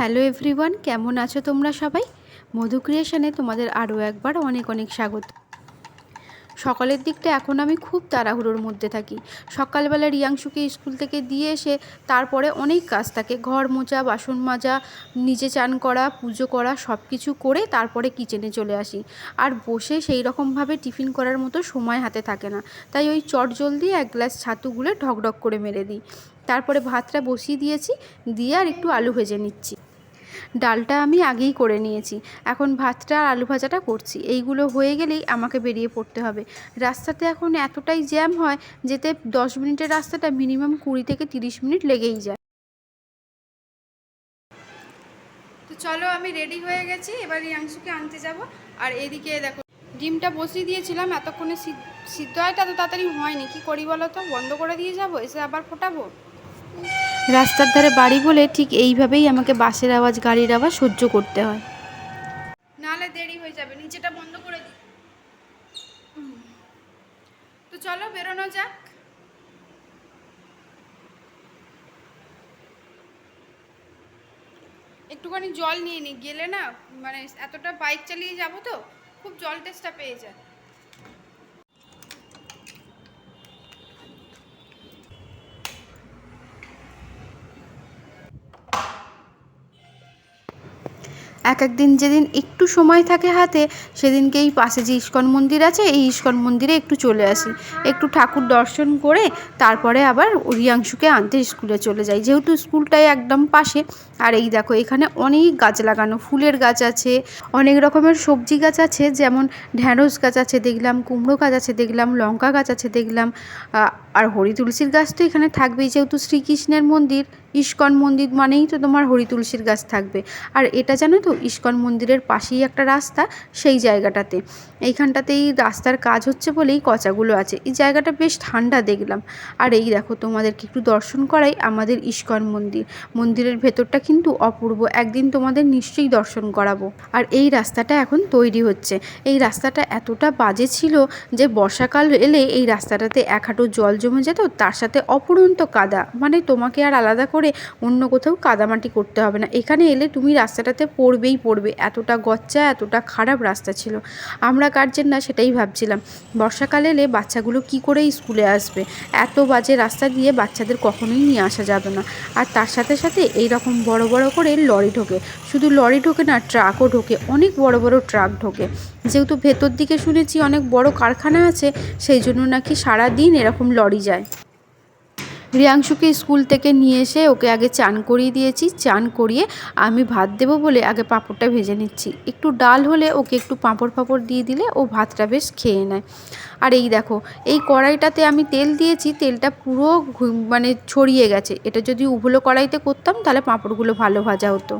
Hello everyone, কেমন আছো তোমরা সবাই? মধু ক্রিয়েশনে তোমাদের আরও একবার অনেক অনেক স্বাগত। সকালের দিকটা এখন আমি খুব তাড়াহুড়োর মধ্যে থাকি। সকালবেলা রিয়াংশুকে স্কুল থেকে দিয়ে এসে তারপরে অনেক কাজ থাকে, ঘর মোছা, বাসন মাজা, নিজে চান করা, পুজো করা, সব কিছু করে তারপরে কিচেনে চলে আসি। আর বসে সেই রকমভাবে টিফিন করার মতো সময় হাতে থাকে না, তাই ওই চটজলদি এক গ্লাস ছাতু গুলে ঢকঢক করে মেরে দিই। তারপরে ভাতটা বসিয়ে দিয়েছি, দিয়ে আর একটু আলু ভেজে নিচ্ছি। ডালটা আমি আগেই করে নিয়েছি, এখন ভাতটা আর আলু ভাজাটা করছি। এইগুলো হয়ে গেলেই আমাকে বেরিয়ে পড়তে হবে। রাস্তাতে এখন এতটাই জ্যাম হয়, যেতে 10 মিনিটের রাস্তাটা মিনিমাম 20 থেকে 30 মিনিট লেগেই যায়। তো চলো, আমি রেডি হয়ে গেছি, এবার রিয়াংশুকে আনতে যাব। আর এদিকে দেখো, ডিমটা বসিয়ে দিয়েছিলাম, এতক্ষণে সিদ্ধ হয়, এত তাড়াতাড়ি হয়নি। কি করি বলো তো, বন্ধ করে দিয়ে যাবো, এসে আবার ফোটাবো? রাস্তার ধারে বাড়ি বলে ঠিক এইভাবেই আমাকে বাসের আওয়াজ, গাড়ির আওয়াজ সহ্য করতে হয়, নাহলে দেরি হয়ে যাবে। নিচেটা বন্ধ করে দিই। তো চলো বেরোনো যাক। একটুখানি জল নিয়ে নি, গেলে না মানে এতটা বাইক চালিয়ে যাবো তো খুব জল তেষ্টা পেয়ে যায়। এক একদিন যেদিন একটু সময় থাকে হাতে, সেদিনকেই পাশে যে ইস্কন মন্দির আছে, এই ইস্কন মন্দিরে একটু চলে আসি, একটু ঠাকুর দর্শন করে তারপরে আবার রিয়াংশুকে আনতে স্কুলে চলে যাই, যেহেতু স্কুলটাই একদম পাশে। আর এই দেখো, এখানে অনেক গাছ লাগানো, ফুলের গাছ আছে, অনেক রকমের সবজি গাছ আছে, যেমন ঢ্যাঁড়স গাছ আছে দেখলাম, কুমড়ো গাছ আছে দেখলাম, লঙ্কা গাছ আছে দেখলাম। আর হরি তুলসীর গাছ তো এখানে থাকবেই, যেহেতু শ্রীকৃষ্ণের মন্দির, ইস্কন মন্দির মানেই তো তোমার হরি তুলসীর গাছ থাকবে। আর এটা জানো তো, ইস্কন মন্দিরের পাশেই একটা রাস্তা, সেই জায়গাটাতে, এইখানটাতেই রাস্তার কাজ হচ্ছে বলেই কচাগুলো আছে। এই জায়গাটা বেশ ঠান্ডা দেখলাম। আর এই দেখো, তোমাদেরকে একটু দর্শন করাই আমাদের ইস্কন মন্দির। মন্দিরের ভেতরটা কিন্তু অপূর্ব, একদিন তোমাদের নিশ্চয়ই দর্শন করাবো। আর এই রাস্তাটা এখন তৈরি হচ্ছে। এই রাস্তাটা এতটা বাজে ছিল যে বর্ষাকাল এলে এই রাস্তাটাতে এক হাঁটু জল জমে যেত, তার সাথে অপুরন্ত কাদা, মানে তোমাকে আর আলাদা করে অন্য কোথাও কাদামাটি করতে হবে না, এখানে এলে তুমি রাস্তাটাতে পড়বেই পড়বে, এতটা গচ্চা, এতটা খারাপ রাস্তা ছিল। আমরা গার্জেনরা সেটাই ভাবছিলাম, বর্ষাকাল এলে বাচ্চাগুলো কি করে স্কুলে আসবে, এত বাজে রাস্তা দিয়ে বাচ্চাদের কখনোই নিয়ে আসা যাবে না। আর তার সাথে সাথে এই রকম বড় বড় করে লরি ঢোকে, শুধু লরি ঢোকে না, ট্রাকও ঢোকে, অনেক বড় বড় ট্রাক ঢোকে। যেহেতু ভেতর দিকে শুনেছি অনেক বড় কারখানা আছে, সেই জন্য নাকি সারা দিন এরকম লরি যায়। রিয়াংশুকে স্কুল থেকে নিয়ে এসে ওকে আগে চান করিয়ে দিয়েছি, চান করিয়ে আমি ভাত দেবো বলে আগে পাঁপড়টা ভেজে নিচ্ছি। একটু ডাল হলে ওকে একটু পাঁপড় দিয়ে দিলে ও ভাতটা বেশ খেয়ে নেয়। আর এই দেখো, এই কড়াইটাতে আমি তেল দিয়েছি, তেলটা পুরো মানে ছড়িয়ে গেছে। এটা যদি উবলো কড়াইতে করতাম তাহলে পাঁপড়গুলো ভালো ভাজা হতো।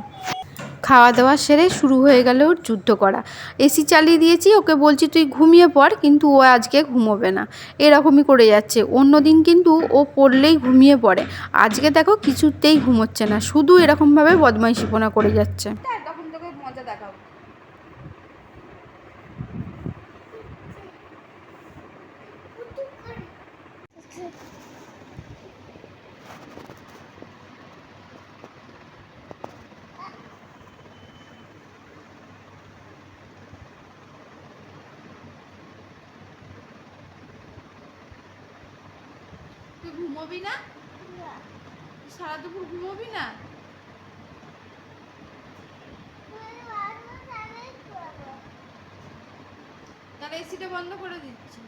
খাওয়া দাওয়া সেরে শুরু হয়ে গেল ওর যুদ্ধ করা। এসি চালিয়ে দিয়েছি, ওকে বলছি তুই ঘুমিয়ে পড়, কিন্তু ও আজকে ঘুমোবে না, এরকমই করে যাচ্ছে। অন্য দিন কিন্তু ও পড়লেই ঘুমিয়ে পড়ে, আজকে দেখো কিছুতেই ঘুমোচ্ছে না, শুধু এরকমভাবে বদমাইশিপনা করে যাচ্ছে। তখন তোকে মজা দেখাবো। তুই ঘুমোবি না? সারা দুপুর ঘুমোবি না? তাহলে এসিটা বন্ধ করে দিচ্ছি।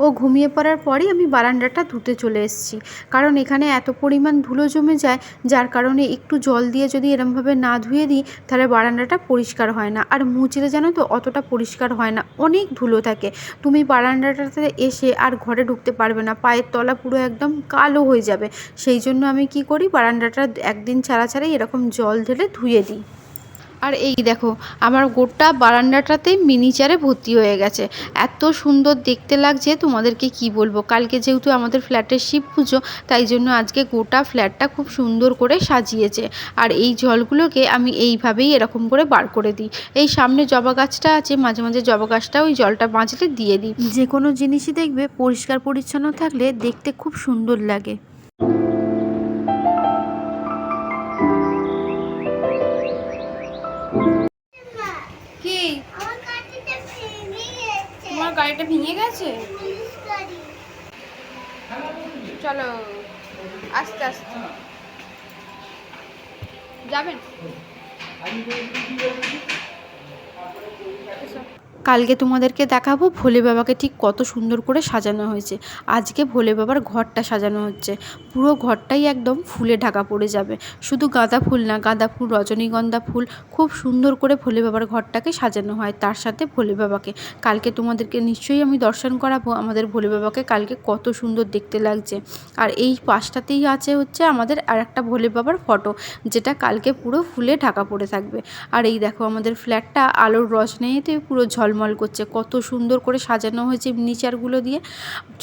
ও ঘুমিয়ে পড়ার পরই আমি বারান্দাটা ধুতে চলে এসেছি, কারণ এখানে এত পরিমাণ ধুলো জমে যায়, যার কারণে একটু জল দিয়ে যদি এরমভাবে না ধুয়ে দিই তাহলে বারান্দাটা পরিষ্কার হয় না। আর মুছলে জানো তো অতটা পরিষ্কার হয় না, অনেক ধুলো থাকে। তুমি বারান্দাটাতে এসে আর ঘরে ঢুকতে পারবে না, পায়ের তলা পুরো একদম কালো হয়ে যাবে। সেই জন্য আমি কি করি, বারান্দাটা একদিন ছাড়া ছাড়াই এরকম জল ঢেলে ধুয়ে দিই। আর এই দেখো আমার গোটা বারান্দাটাতেই মিনিচারে ভর্তি হয়ে গেছে। এত সুন্দর দেখতে লাগছে তোমাদেরকে কি বলবো। কালকে যেহেতু আমাদের ফ্ল্যাটের শিব পুজো, তাই জন্য আজকে গোটা ফ্ল্যাটটা খুব সুন্দর করে সাজিয়েছে। আর এই জলগুলোকে আমি এইভাবেই এরকম করে বার করে দিই। এই সামনে জবা গাছটা আছে, মাঝে মাঝে জবা গাছটা ওই জলটা বাঁচলে দিয়ে দিই। যে কোনো জিনিসই দেখবে পরিষ্কার পরিচ্ছন্ন থাকলে দেখতে খুব সুন্দর লাগে। কি তোমার গাড়িটা ভেঙে গেছে? চলো আস্তে আস্তে যাবেন। কালকে তোমাদেরকে দেখাবো ভোলে বাবাকে ঠিক কত সুন্দর করে সাজানো হয়েছে। আজকে ভোলে বাবার ঘরটা সাজানো হচ্ছে। পুরো ঘরটাই একদম ফুলে ঢাকা পড়ে যাবে। শুধু গাঁদা ফুল না, গাঁদা ফুল, রজনীগন্ধা ফুল, খুব সুন্দর করে ভোলে বাবার ঘরটাকে সাজানো হয়। তার সাথে ভোলে বাবাকে কালকে তোমাদেরকে নিশ্চয়ই আমি দর্শন করাবো আমাদের ভোলে বাবাকে কালকে কত সুন্দর দেখতে লাগছে। আর এই পাশটাতেই আছে হচ্ছে আমাদের আর একটা ভোলে বাবার ফটো, যেটা কালকে পুরো ফুলে ঢাকা পড়ে থাকবে। আর এই দেখো আমাদের ফ্ল্যাটটা আলোর রোশনাইতে পুরো ঝলমল করছে। কত সুন্দর করে সাজানো হয়েছে মিনিচারগুলো দিয়ে।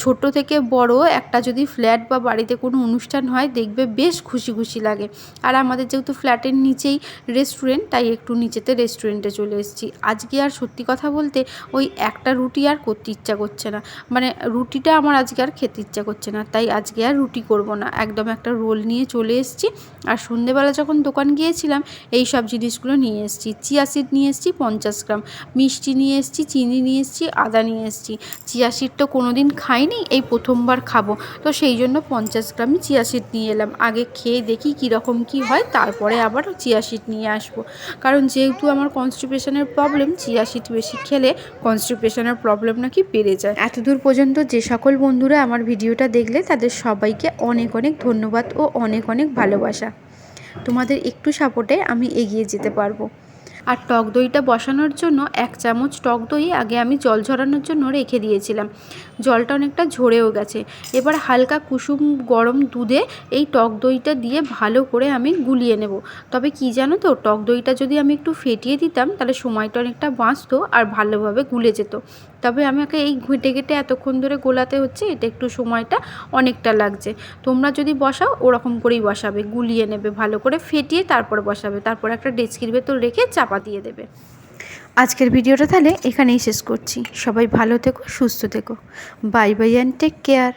ছোট থেকে বড় একটা যদি ফ্ল্যাট বা বাড়িতে কোনো অনুষ্ঠান হয় দেখবে বেশ খুশি খুশি লাগে। আর আমাদের যেহেতু ফ্ল্যাটের নিচেই রেস্টুরেন্ট, তাই একটু নিচেতে রেস্টুরেন্টে চলে এসেছি। আজকে আর সত্যি কথা বলতে ওই একটা রুটি আর করতে ইচ্ছা করছে না, মানে রুটিটা আমার আজকে আর খেতে ইচ্ছা করছে না, তাই আজকে আর রুটি করব না, একদম একটা রোল নিয়ে চলে এসেছি। আর সন্ধেবেলা যখন দোকান গিয়েছিলাম এই সব জিনিসগুলো নিয়ে এসেছি। চিয়া সিড নিয়ে এসেছি 50 গ্রাম, মিষ্টি নিয়ে এসেছি, চিনি নিয়ে এসেছি, আদা নিয়ে এসেছি। চিয়া সিড তো কোনো দিন খাইনি, এই প্রথমবার খাবো, তো সেই জন্য 50 গ্রামই চিয়া সিড নিয়ে এলাম। আগে খেয়ে দেখি কীরকম কী হয়, তারপরে আবার চিয়া সিড নিয়ে আসবো। কারণ যেহেতু আমার কনস্টিপেশনের প্রবলেম, চিয়া সিড বেশি খেলে কনস্টিপেশনের প্রবলেম নাকি বেড়ে যায়। এতদূর পর্যন্ত যে সকল বন্ধুরা আমার ভিডিওটা দেখলে তাদের সবাইকে অনেক অনেক ধন্যবাদ ও অনেক অনেক ভালোবাসা। তোমাদের একটু সাপোর্টে আমি এগিয়ে যেতে পারবো। আর টক দইটা বসানোর জন্য 1 চামচ টক দই আগে আমি জল ঝরানোর জন্য রেখে দিয়েছিলাম। জলটা অনেকটা ঝরেও গেছে। এবার হালকা কুসুম গরম দুধে এই টক দইটা দিয়ে ভালো করে আমি গুলিয়ে নেব। তবে কি জানো তো, টক দইটা যদি আমি একটু ফেটিয়ে দিতাম তাহলে সময়টা অনেকটা বাঁচতো আর ভালোভাবে গুলে যেত। তবে আমাকে এই ঘেঁটে ঘেঁটে এতক্ষণ ধরে গোলাতে হচ্ছে, এটা একটু সময়টা অনেকটা লাগছে। তোমরা যদি বসাও ওরকম করেই বসাবে, গুলিয়ে নেবে ভালো করে, ফেটিয়ে তারপর বসাবে, তারপর একটা ডেচকির ভেতর রেখে চাপা দিয়ে দেবে। আজকের ভিডিওটা তাহলে এখানেই শেষ করছি। সবাই ভালো থেকো, সুস্থ থেকো। Bye bye and take care.